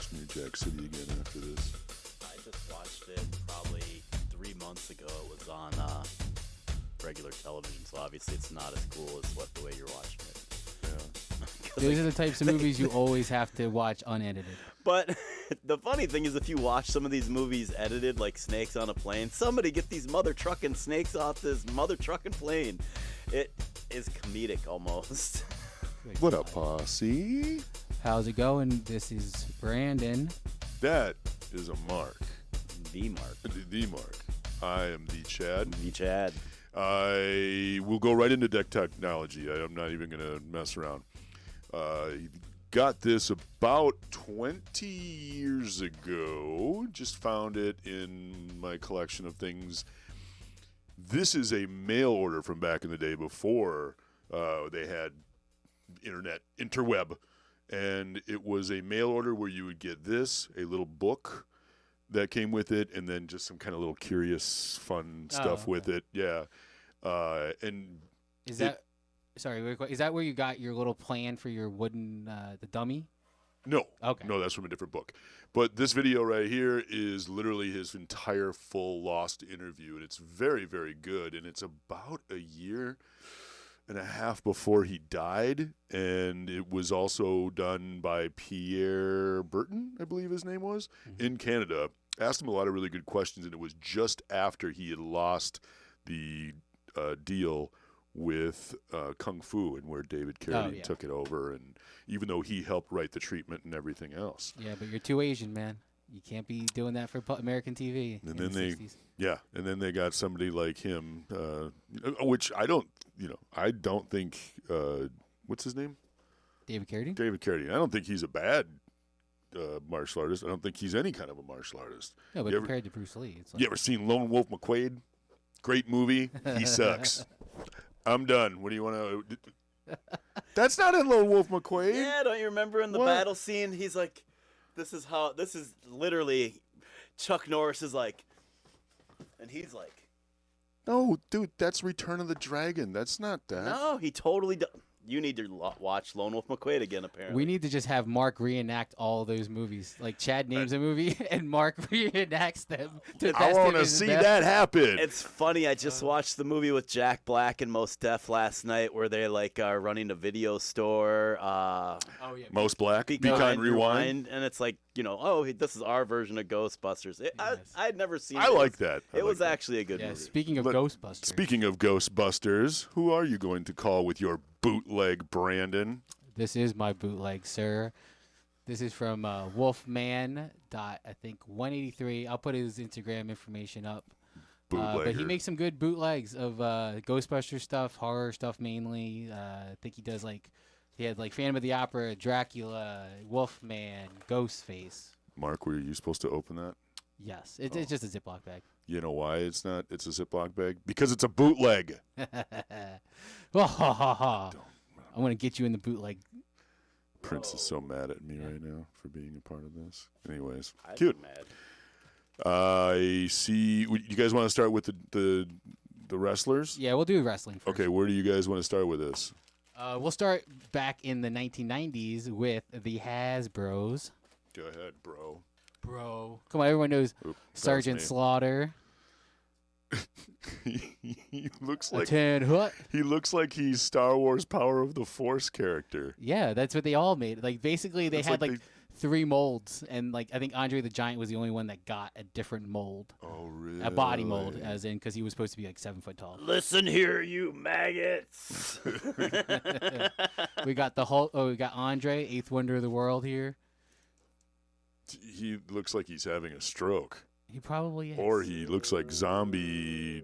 watch New Jack City again after this. I just watched it probably 3 months ago. It was on regular television, so obviously it's not as cool as the way you're watching it. Yeah. Those are the types of movies you always have to watch unedited. But the funny thing is, if you watch some of these movies edited, like Snakes on a Plane, somebody get these mother trucking snakes off this mother trucking plane. It is comedic almost. What up, Posse? How's it going? This is Brandon. That is a Mark. The Mark. The Mark. I am the Chad. The Chad. I will go right into deck technology. I'm not even going to mess around. Got this about 20 years ago. Just found it in my collection of things. This is a mail order from back in the day before they had interweb. And it was a mail order where you would get this, a little book that came with it, and then just some kind of little curious, fun stuff with it. Yeah. And is that sorry? Is that where you got your little plan for your wooden the dummy? No. Okay. No, that's from a different book. But this video right here is literally his entire full Lost interview, and it's very, very good. And it's about a year and a half before he died, and it was also done by Pierre Burton, I believe his name was, in Canada. Asked him a lot of really good questions, and it was just after he had lost the deal with Kung Fu, and where David Carradine took it over, and even though he helped write the treatment and everything else. Yeah, but you're too Asian, man. You can't be doing that for American TV. And then the 60s. and then they got somebody like him, which I don't think, what's his name? David Carradine? David Carradine. I don't think he's a bad martial artist. I don't think he's any kind of a martial artist. No, but compared to Bruce Lee, it's like... You ever seen Lone Wolf McQuade? Great movie. He sucks. I'm done. What do you want to... That's not in Lone Wolf McQuade. Yeah, don't you remember in the battle scene? He's like, this is literally Chuck Norris is like, and he's like, no, dude, that's Return of the Dragon. That's not that. no, he totally does. You need to watch Lone Wolf McQuade again, apparently. We need to just have Mark reenact all those movies. Like, Chad names a movie, and Mark reenacts them. I want to see that happen. It's funny. I just watched the movie with Jack Black and Mos Def last night where they, like, are running a video store. Most Black, Be Kind, Rewind. And it's like, this is our version of Ghostbusters. I'd never seen it. I like that. It was actually a good movie. Speaking of Ghostbusters. Speaking of Ghostbusters, who are you going to call with your bootleg, Brandon? This is my bootleg, sir. This is from Wolfman. I think 183. I'll put his Instagram information up. But he makes some good bootlegs of Ghostbusters stuff, horror stuff mainly. I think he does he had Phantom of the Opera, Dracula, Wolfman, Ghostface. Mark, were you supposed to open that? Yes, it's just a Ziploc bag. You know why it's not? It's a Ziploc bag? Because it's a bootleg. I'm going to get you in the bootleg. Prince is so mad at me right now for being a part of this. Anyways, I'd cute. be mad. I see. You guys want to start with the wrestlers? Yeah, we'll do wrestling first. Okay, where do you guys want to start with this? We'll start back in the 1990s with the Hasbros. Go ahead, bro. Come on, everyone knows Sergeant me. Slaughter. He looks like he looks like he's Star Wars Power of the Force character. Yeah, that's what they all made. Basically they had three molds, and I think Andre the Giant was the only one that got a different mold. Oh, really? A body mold, as in because he was supposed to be 7 foot tall. Listen here, you maggots. We got the Hulk. Oh, we got Andre, eighth wonder of the world here. He looks like he's having a stroke. He probably is. Or he looks like zombie-ified.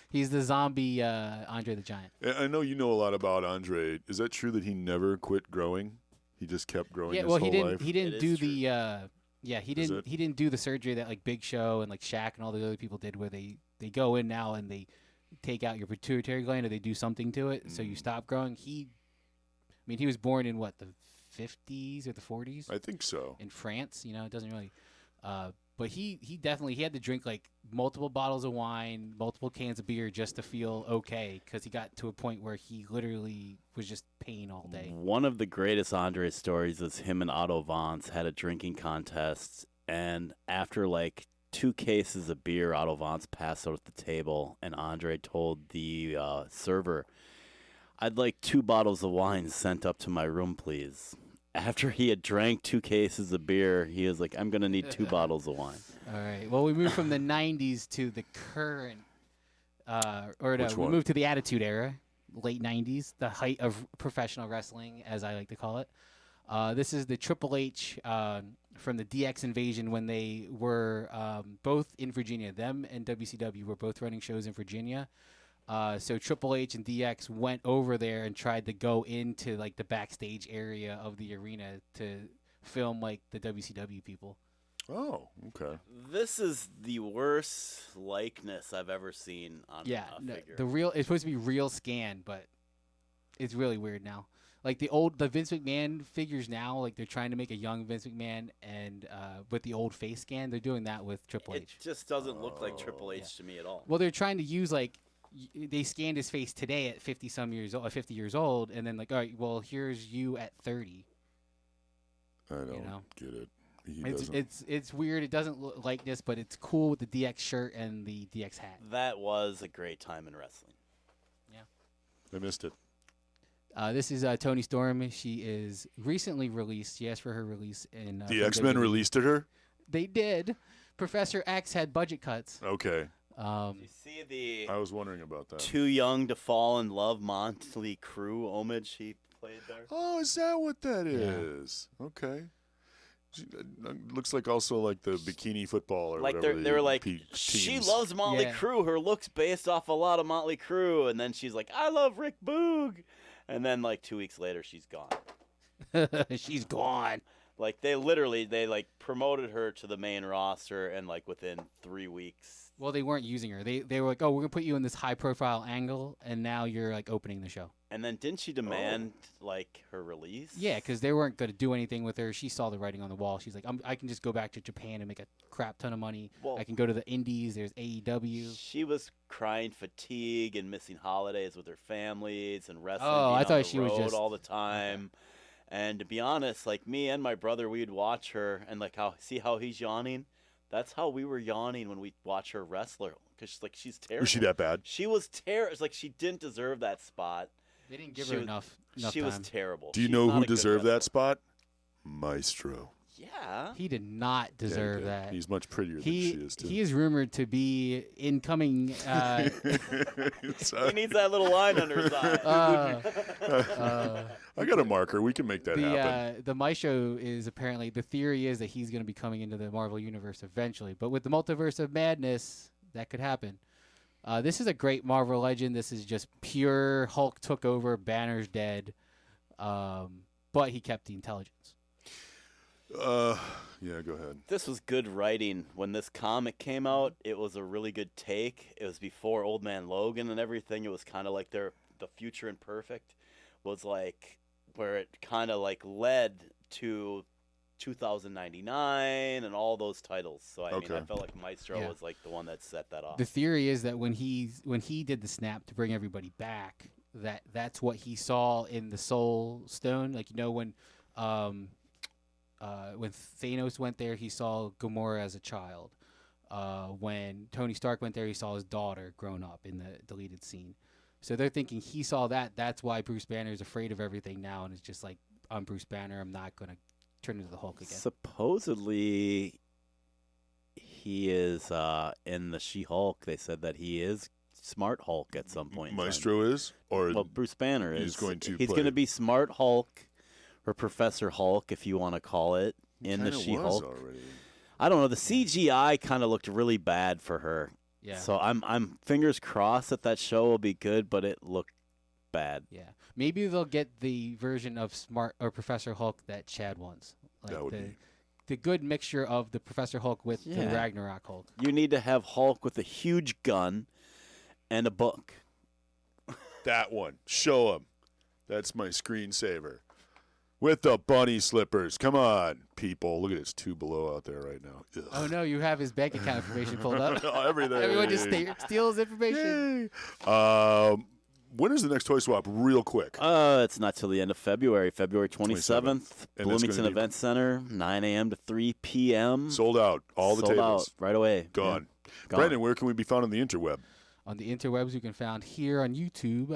He's the zombie Andre the Giant. I know you know a lot about Andre. Is that true that he never quit growing? He just kept growing his whole life? He didn't do the he didn't do the surgery that Big Show and Shaq and all the other people did, where they go in now and they take out your pituitary gland or they do something to it so you stop growing. He was born in the 50s or the 40s? I think so. In France, it doesn't really. But he definitely had to drink like multiple bottles of wine, multiple cans of beer just to feel okay, because he got to a point where he literally was just pain all day. One of the greatest Andre stories is him and Otto Vance had a drinking contest, and after like 2 cases of beer, Otto Vance passed out at the table, and Andre told the server, "I'd like 2 bottles of wine sent up to my room, please." After he had drank 2 cases of beer, he was like, "I'm going to need 2 bottles of wine." All right. Well, we moved from the 90s to the current, we moved to the Attitude Era, late 90s, the height of professional wrestling, as I like to call it. This is the Triple H from the DX Invasion when they were both in Virginia. Them and WCW were both running shows in Virginia. So Triple H and DX went over there and tried to go into like the backstage area of the arena to film like the WCW people. Oh, okay. This is the worst likeness I've ever seen on a figure. It's supposed to be real scan, but it's really weird now. Like the Vince McMahon figures now, like they're trying to make a young Vince McMahon, and with the old face scan, they're doing that with Triple H. It just doesn't look like Triple H to me at all. Well, they're trying to use like they scanned his face today at 50 years old, and then like, all right, well, here's you at 30. I don't get it. It's weird. It doesn't look like this, but it's cool with the DX shirt and the DX hat. That was a great time in wrestling. Yeah, I missed it. This is Toni Storm. She is recently released. She asked for her release in the X-Men released her. They did. Professor X had budget cuts. Okay. You see I was wondering about that. Too Young to Fall in Love Motley Crue homage he played there. Oh, is that what that is? Okay. Looks like also like the bikini football or like whatever. They were like, she loves Motley Crue. Her looks based off a lot of Motley Crue. And then she's like, I love Rick Boog. And then like 2 weeks later, she's gone. She's gone. Like they promoted her to the main roster, and like within 3 weeks. Well, they weren't using her. They were like, oh, we're gonna put you in this high profile angle, and now you're like opening the show. And then didn't she demand like her release? Yeah, because they weren't gonna do anything with her. She saw the writing on the wall. She's like, I can just go back to Japan and make a crap ton of money. Well, I can go to the Indies. There's AEW. She was crying fatigue and missing holidays with her families and wrestling. I thought she was just all the time. And to be honest, like me and my brother, we'd watch her and like see how he's yawning. That's how we were yawning when we watch her wrestler, because she's terrible. Was she that bad? She was terrible. It's like she didn't deserve that spot. They didn't give her enough She time. was terrible. Do you know who deserved that spot? Maestro. Yeah. He did not deserve that. He's much prettier than she is, too. He is rumored to be incoming. He needs that little line under his eye. I got a marker. We can make that happen. The Maestro is apparently, the theory is that he's going to be coming into the Marvel Universe eventually. But with the Multiverse of Madness, that could happen. This is a great Marvel legend. This is just pure Hulk took over, Banner's dead. But he kept the intelligence. Yeah, go ahead. This was good writing. When this comic came out, it was a really good take. It was before Old Man Logan and everything. It was kind of like the Future Imperfect was like where it kind of like led to 2099 and all those titles. So I mean, I felt like Maestro was like the one that set that off. The theory is that when he did the snap to bring everybody back, that's what he saw in the Soul Stone. Like, you know, when Thanos went there, he saw Gamora as a child. When Tony Stark went there, he saw his daughter grown up in the deleted scene. So they're thinking he saw that. That's why Bruce Banner is afraid of everything now, and it's just like, I'm Bruce Banner. I'm not going to turn into the Hulk again. Supposedly, he is in the She-Hulk. They said that he is Smart Hulk at some point. Maestro is? Or Bruce Banner is. He's going to be Smart Hulk, or Professor Hulk, if you want to call it, in the She-Hulk. I don't know. The CGI kind of looked really bad for her. Yeah. So I'm fingers crossed that show will be good, but it looked bad. Yeah. Maybe they'll get the version of Smart or Professor Hulk that Chad wants. Like that would be the good mixture of the Professor Hulk with the Ragnarok Hulk. You need to have Hulk with a huge gun and a book. That one. Show him. That's my screensaver. with the bunny slippers. Come on, people. Look at this 2 below out there right now. Ugh. Oh, no, you have his bank account information pulled up. Everything. Everyone just steals information. Yay. When is the next toy swap? Real quick. It's not till the end of February, February 27th. And Bloomington Event Center, 9 a.m. to 3 p.m. Sold out. All the Sold tables. out right away. Gone. Yeah. Brandon, where can we be found on the interweb? On the interwebs, you can find here on YouTube,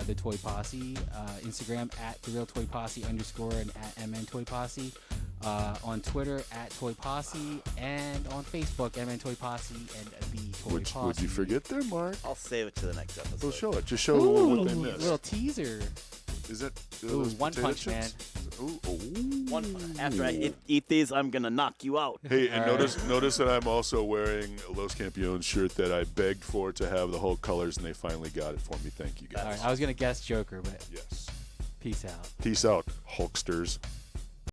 the Toy Posse, Instagram at The Real Toy Posse _ and at MN Toy Posse, on Twitter at Toy Posse, and on Facebook, MN Toy Posse and The Toy Posse. Would you forget there, Mark? I'll save it to the next episode. Well, show it. Just show what they missed. Little teaser. Is that Ooh, those One potato Punch Man. chips? Ooh. After I eat these, I'm going to knock you out. Hey, and All notice that I'm also wearing a Los Campeones shirt that I begged for to have the whole colors, and they finally got it for me. Thank you, guys. All right, I was going to guess Joker, but Yes. peace out. Peace out, Hulksters.